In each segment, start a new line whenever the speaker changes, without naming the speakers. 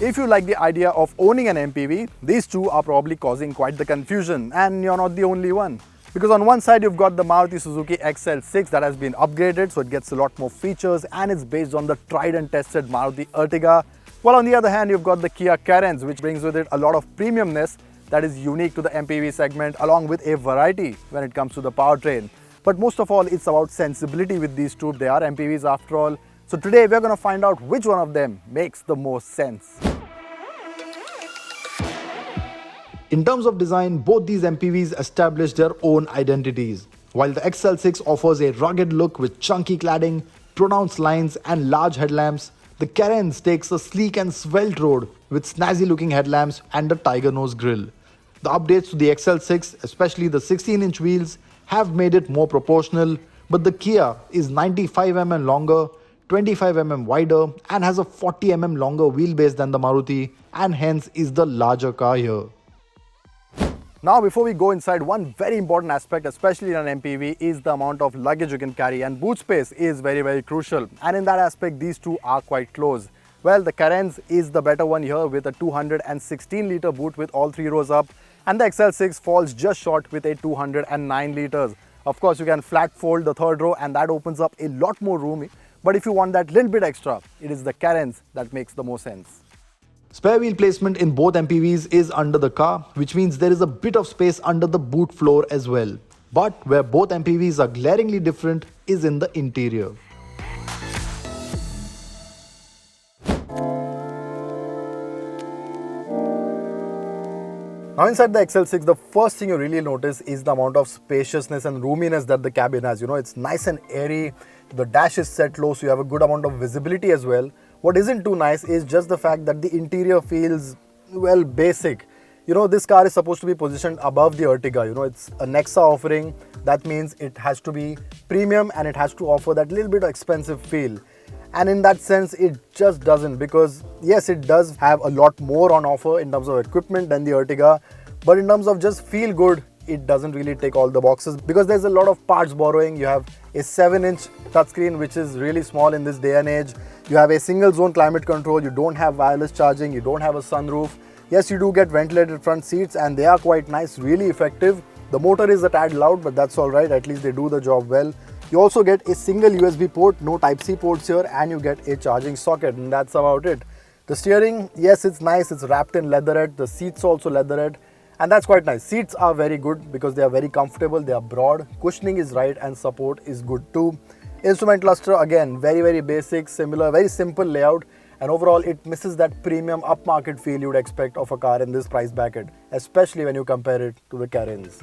If you like the idea of owning an MPV, these two are probably causing quite the confusion, and you're not the only one. Because on one side you've got the Maruti Suzuki XL6 that has been upgraded, so it gets a lot more features and it's based on the tried and tested Maruti Ertiga. While on the other hand you've got the Kia Carens, which brings with it a lot of premiumness that is unique to the MPV segment, along with a variety when it comes to the powertrain. But most of all, it's about sensibility with these two. They are MPVs after all. So today we're going to find out which one of them makes the most sense. In terms of design, both these MPVs establish their own identities. While the XL6 offers a rugged look with chunky cladding, pronounced lines and large headlamps, the Carens takes a sleek and svelte road with snazzy looking headlamps and a tiger nose grille. The updates to the XL6, especially the 16-inch wheels, have made it more proportional, but the Kia is 95mm longer, 25mm wider and has a 40mm longer wheelbase than the Maruti, and hence is the larger car here. Now before we go inside, one very important aspect, especially in an MPV, is the amount of luggage you can carry, and boot space is very crucial, and in that aspect these two are quite close. Well, the Carens is the better one here with a 216 litre boot with all three rows up, and the XL6 falls just short with a 209 litres. Of course you can flat fold the third row and that opens up a lot more room, but if you want that little bit extra, it is the Carens that makes the most sense. Spare wheel placement in both MPVs is under the car, which means there is a bit of space under the boot floor as well. But where both MPVs are glaringly different is in the interior. Now inside the XL6, the first thing you really notice is the amount of spaciousness and roominess that the cabin has. It's nice and airy, the dash is set low so you have a good amount of visibility as well. What isn't too nice is just the fact that the interior feels, well, basic. This car is supposed to be positioned above the Ertiga. It's a Nexa offering. That means it has to be premium and it has to offer that little bit of expensive feel. And in that sense, it just doesn't, because yes, it does have a lot more on offer in terms of equipment than the Ertiga, but in terms of just feel good, it doesn't really tick all the boxes, because there's a lot of parts borrowing. You have a 7-inch touchscreen, which is really small in this day and age. You have a single zone climate control. You don't have wireless charging. You don't have a sunroof. Yes, you do get ventilated front seats and they are quite nice, really effective. The motor is a tad loud, but that's all right. At least they do the job well. You also get a single USB port, no Type-C ports here, and you get a charging socket, and that's about it. The steering, yes, it's nice. It's wrapped in leatherette. The seats also leatherette. And that's quite nice. Seats are very good because they are very comfortable, they are broad, cushioning is right and support is good too. Instrument cluster, again, very basic, similar, very simple layout, and overall it misses that premium upmarket feel you'd expect of a car in this price bracket, especially when you compare it to the Carens.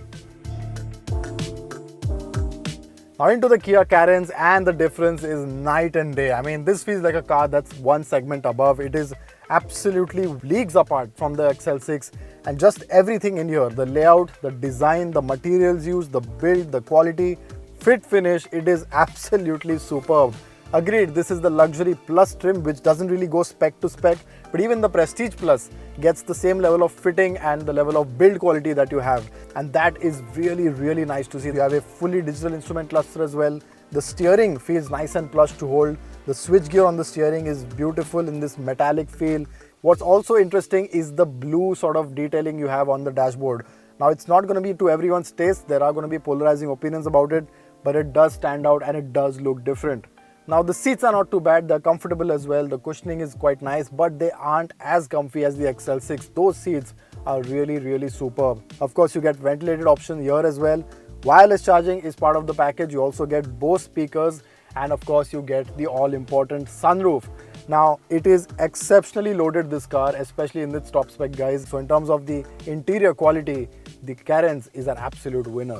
Now into the Kia Carens, and the difference is night and day. I mean, this feels like a car that's one segment above. It is absolutely leagues apart from the XL6, and just everything in here, the layout, the design, the materials used, the build, the quality, fit, finish, it is absolutely superb. Agreed, this is the Luxury Plus trim, which doesn't really go spec to spec, but even the Prestige Plus gets the same level of fitting and the level of build quality that you have, and that is really nice to see. You have a fully digital instrument cluster as well. The steering feels nice and plush to hold. The switch gear on the steering is beautiful in this metallic feel. What's also interesting is the blue sort of detailing you have on the dashboard. Now, it's not going to be to everyone's taste. There are going to be polarizing opinions about it, but it does stand out and it does look different. Now, the seats are not too bad. They're comfortable as well. The cushioning is quite nice, but they aren't as comfy as the XL6. Those seats are really superb. Of course, you get ventilated option here as well. Wireless charging is part of the package. You also get Bose speakers, and of course you get the all-important sunroof. Now, it is exceptionally loaded, this car, especially in its top spec, guys. So in terms of the interior quality, the Carens is an absolute winner.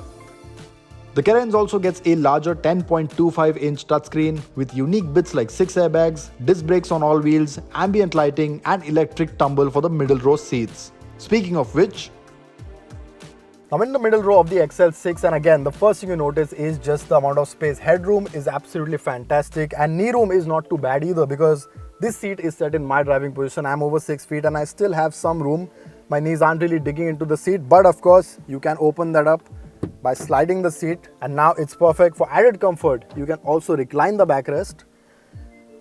The Carens also gets a larger 10.25-inch touchscreen with unique bits like 6 airbags, disc brakes on all wheels, ambient lighting and electric tumble for the middle row seats. Speaking of which, I'm in the middle row of the XL6, and again, the first thing you notice is just the amount of space. Headroom is absolutely fantastic, and knee room is not too bad either because this seat is set in my driving position. I'm over 6 feet and I still have some room. My knees aren't really digging into the seat, but of course, you can open that up by sliding the seat, and now it's perfect for added comfort. You can also recline the backrest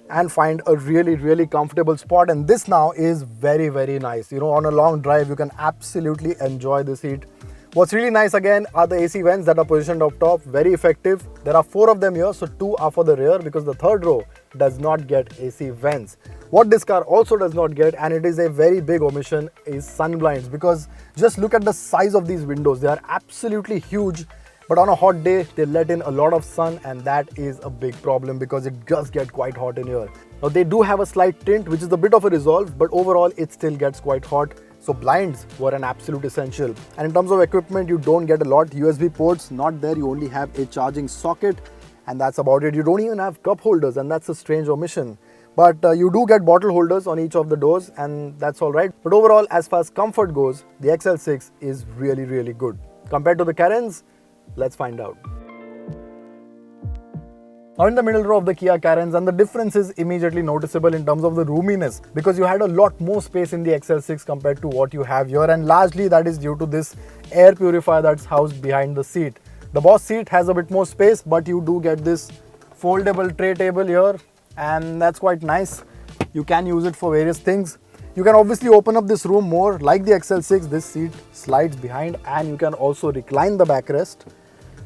and find a really comfortable spot, and this now is very nice. You know, on a long drive, you can absolutely enjoy the seat. What's really nice again are the AC vents that are positioned up top, very effective. There are 4 of them here, so 2 are for the rear because the third row does not get AC vents. What this car also does not get, and it is a very big omission, is sun blinds, because just look at the size of these windows. They are absolutely huge, but on a hot day, they let in a lot of sun, and that is a big problem because it does get quite hot in here. Now they do have a slight tint, which is a bit of a resolve, but overall it still gets quite hot. So blinds were an absolute essential. And in terms of equipment, you don't get a lot. USB ports, not there. You only have a charging socket, and that's about it. You don't even have cup holders, and that's a strange omission. But you do get bottle holders on each of the doors, and that's all right. But overall, as far as comfort goes, the XL6 is really good. Compared to the Carens, let's find out. Now in the middle row of the Kia Carens, and the difference is immediately noticeable in terms of the roominess, because you had a lot more space in the XL6 compared to what you have here, and largely that is due to this air purifier that's housed behind the seat. The boss seat has a bit more space, but you do get this foldable tray table here, and that's quite nice. You can use it for various things. You can obviously open up this room more. Like the XL6, this seat slides behind, and you can also recline the backrest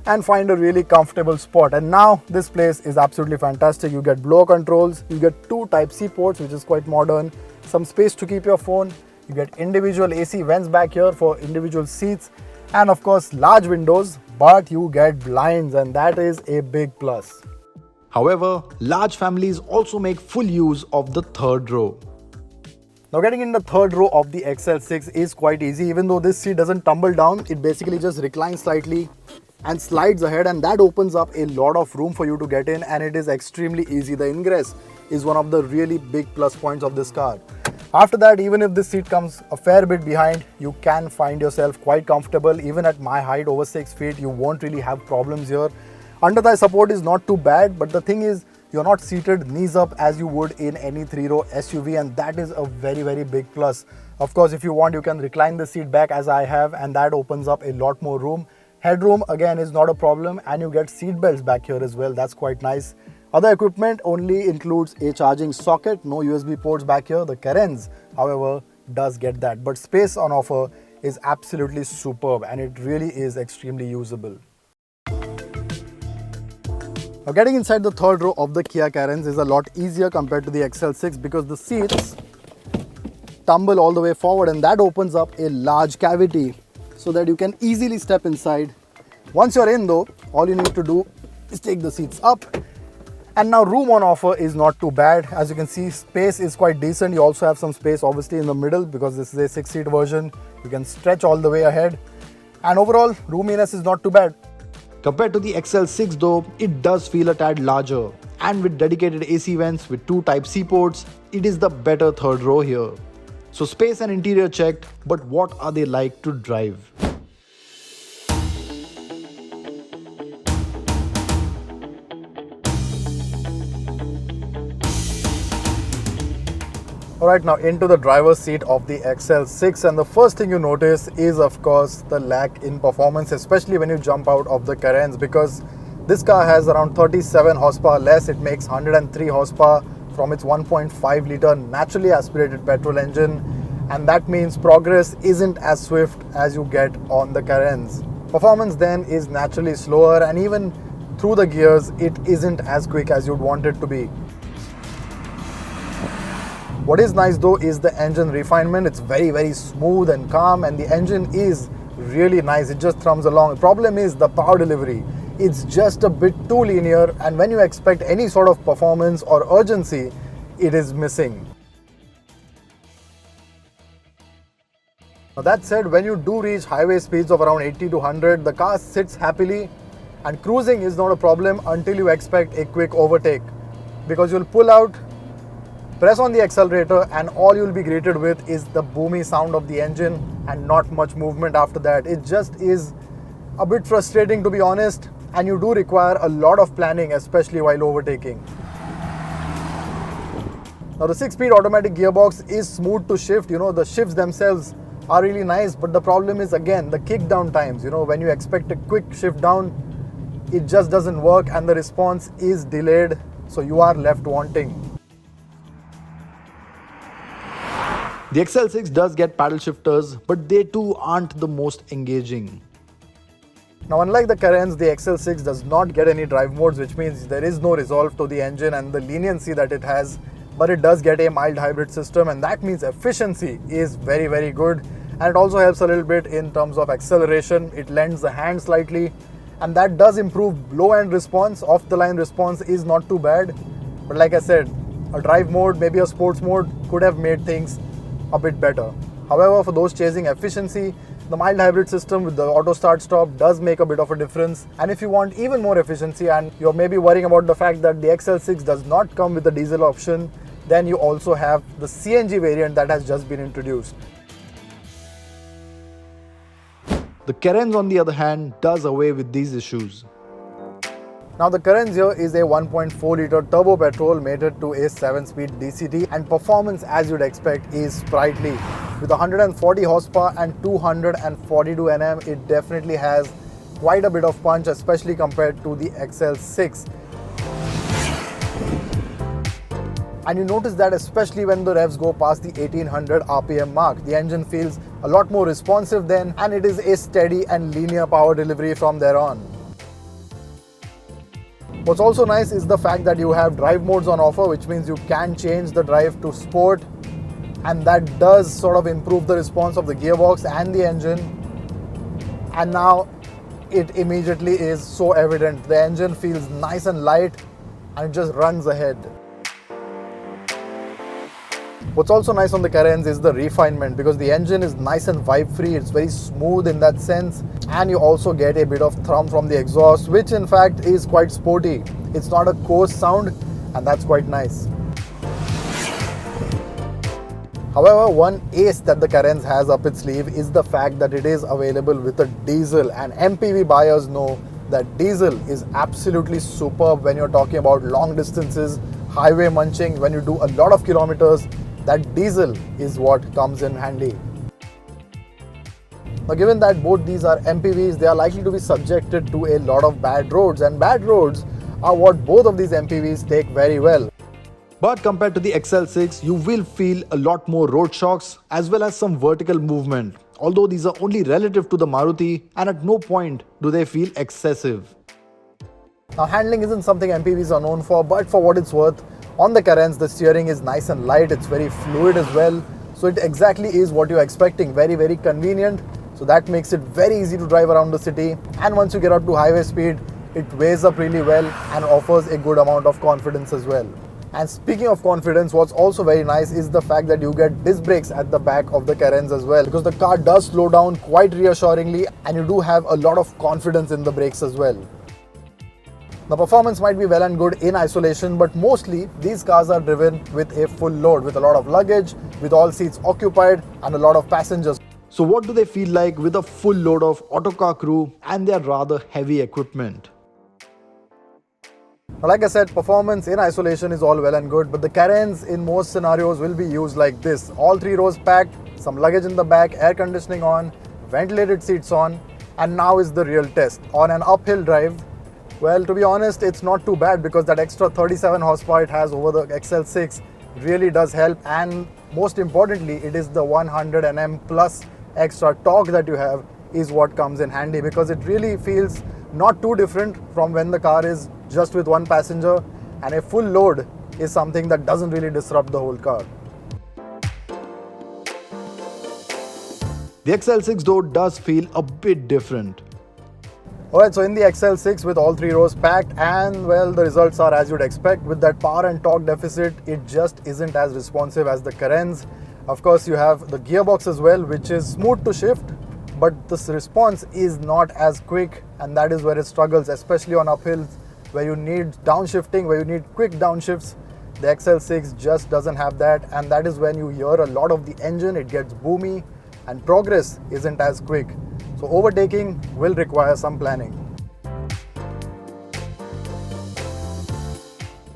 and find a really comfortable spot. And now this place is absolutely fantastic. You get blower controls, you get 2 Type-C ports, which is quite modern, some space to keep your phone, you get individual AC vents back here for individual seats, and of course large windows, but you get blinds, and that is a big plus.
However, large families also make full use of the third row.
Now getting in the third row of the XL6 is quite easy. Even though this seat doesn't tumble down, it basically just reclines slightly and slides ahead, and that opens up a lot of room for you to get in, and it is extremely easy. The ingress is one of the really big plus points of this car. After that, even if this seat comes a fair bit behind, you can find yourself quite comfortable. Even at my height, over 6 feet, you won't really have problems here. Under thigh support is not too bad, but the thing is, you're not seated knees up as you would in any 3-row SUV, and that is a very big plus. Of course, if you want, you can recline the seat back as I have, and that opens up a lot more room. Headroom again is not a problem, and you get seat belts back here as well. That's quite nice. Other equipment only includes a charging socket, no USB ports back here. The Carens, however, does get that, but space on offer is absolutely superb, and it really is extremely usable. Now getting inside the third row of the Kia Carens is a lot easier compared to the XL6 because the seats tumble all the way forward, and that opens up a large cavity so that you can easily step inside. Once you're in though, all you need to do is take the seats up, and now room on offer is not too bad. As you can see, space is quite decent. You also have some space obviously in the middle because this is a 6-seat version. You can stretch all the way ahead, and overall roominess is not too bad.
Compared to the XL6 though, it does feel a tad larger, and with dedicated AC vents with 2 Type-C ports, it is the better third row here. So space and interior checked, but what are they like to drive?
Alright, now into the driver's seat of the XL6, and the first thing you notice is of course the lack in performance, especially when you jump out of the Carens, because this car has around 37 horsepower less. It makes 103 horsepower from its 1.5 litre naturally aspirated petrol engine, and that means progress isn't as swift as you get on the Carens. Performance then is naturally slower, and even through the gears it isn't as quick as you'd want it to be. What is nice though is the engine refinement. It's very smooth and calm, and the engine is really nice. It just thrums along. The problem is the power delivery. It's just a bit too linear, and when you expect any sort of performance or urgency, it is missing. Now that said, when you do reach highway speeds of around 80 to 100, the car sits happily, and cruising is not a problem until you expect a quick overtake, because you'll pull out, press on the accelerator, and all you'll be greeted with is the boomy sound of the engine, and not much movement after that. It just is a bit frustrating, to be honest, and you do require a lot of planning, especially while overtaking. Now the 6-speed automatic gearbox is smooth to shift. The shifts themselves are really nice, but the problem is again the kick down times. When you expect a quick shift down, it just doesn't work and the response is delayed, so you are left wanting.
The XL6 does get paddle shifters, but they too aren't the most engaging.
Now unlike the Carens, the XL6 does not get any drive modes, which means there is no resolve to the engine and the leniency that it has, but it does get a mild hybrid system, and that means efficiency is very, very good, and it also helps a little bit in terms of acceleration. It lends the hand slightly, and that does improve low-end response. Off-the-line response is not too bad, but like I said, a drive mode, maybe a sports mode could have made things a bit better. However, for those chasing efficiency, the mild hybrid system with the auto start stop does make a bit of a difference. And if you want even more efficiency and you're maybe worrying about the fact that the XL6 does not come with the diesel option, then you also have the CNG variant that has just been introduced.
The Carens, on the other hand, does away with these issues.
Now the Carens here is a 1.4-litre turbo petrol mated to a 7-speed DCT, and performance, as you'd expect, is sprightly. With 140 horsepower and 242 Nm, it definitely has quite a bit of punch, especially compared to the XL6. And you notice that especially when the revs go past the 1800 RPM mark, the engine feels a lot more responsive then, and it is a steady and linear power delivery from there on. What's also nice is the fact that you have drive modes on offer, which means you can change the drive to sport, and that does sort of improve the response of the gearbox and the engine. And now it immediately is so evident. The engine feels nice and light and it just runs ahead. What's also nice on the Carens is the refinement, because the engine is nice and vibe free, it's very smooth in that sense, and you also get a bit of thrum from the exhaust, which in fact is quite sporty. It's not a coarse sound, and that's quite nice. However, one ace that the Carens has up its sleeve is the fact that it is available with a diesel, and MPV buyers know that diesel is absolutely superb when you're talking about long distances, highway munching, when you do a lot of kilometers. That diesel is what comes in handy. Now given that both these are MPVs, they are likely to be subjected to a lot of bad roads, and bad roads are what both of these MPVs take very well.
But compared to the XL6, you will feel a lot more road shocks as well as some vertical movement, although these are only relative to the Maruti, and at no point do they feel excessive.
Now handling isn't something MPVs are known for, but for what it's worth, on the Carens, the steering is nice and light, it's very fluid as well. So it exactly is what you're expecting, very, very convenient. So that makes it very easy to drive around the city. And once you get up to highway speed, it weighs up really well and offers a good amount of confidence as well. And speaking of confidence, what's also very nice is the fact that you get disc brakes at the back of the Carens as well, because the car does slow down quite reassuringly and you do have a lot of confidence in the brakes as well. The performance might be well and good in isolation, but mostly these cars are driven with a full load, with a lot of luggage, with all seats occupied and a lot of passengers.
So what do they feel like with a full load of Autocar crew and their rather heavy equipment?
Now, like I said, performance in isolation is all well and good, but the Carens in most scenarios will be used like this. All 3 rows packed, some luggage in the back, air conditioning on, ventilated seats on, and now is the real test. On an uphill drive, well, to be honest, it's not too bad, because that extra 37 horsepower it has over the XL6 really does help, and most importantly, it is the 100 Nm plus extra torque that you have is what comes in handy, because it really feels not too different from when the car is just with one passenger, and a full load is something that doesn't really disrupt the whole car.
The XL6 though does feel a bit different.
Alright, so in the XL6 with all 3 rows packed, and well, the results are as you'd expect. With that power and torque deficit, it just isn't as responsive as the Carens. Of course, you have the gearbox as well, which is smooth to shift, but this response is not as quick, and that is where it struggles, especially on uphills where you need downshifting, where you need quick downshifts. The XL6 just doesn't have that, and that is when you hear a lot of the engine. It gets boomy, and progress isn't as quick. So overtaking will require some planning.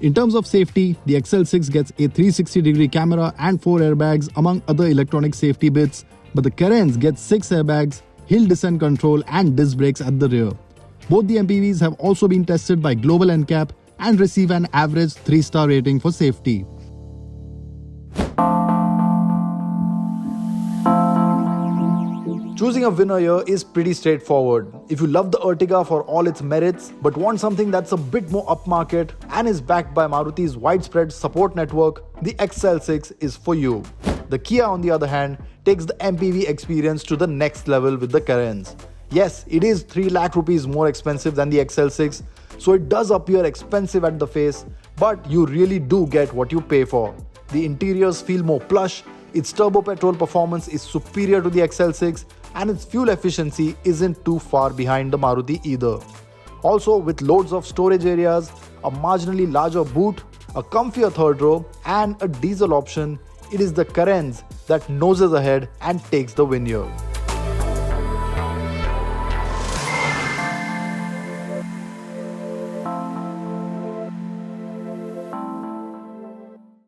In terms of safety, the XL6 gets a 360-degree camera and 4 airbags among other electronic safety bits, but the Carens gets 6 airbags, hill descent control and disc brakes at the rear. Both the MPVs have also been tested by Global NCAP and receive an average 3-star rating for safety. Choosing a winner here is pretty straightforward. If you love the Ertiga for all its merits but want something that's a bit more upmarket and is backed by Maruti's widespread support network, the XL6 is for you. The Kia, on the other hand, takes the MPV experience to the next level with the Carens. Yes, it is 3 lakh rupees more expensive than the XL6, so it does appear expensive at the face, but you really do get what you pay for. The interiors feel more plush, its turbo petrol performance is superior to the XL6, and its fuel efficiency isn't too far behind the Maruti either. Also, with loads of storage areas, a marginally larger boot, a comfier third row, and a diesel option, it is the Carens that noses ahead and takes the win here.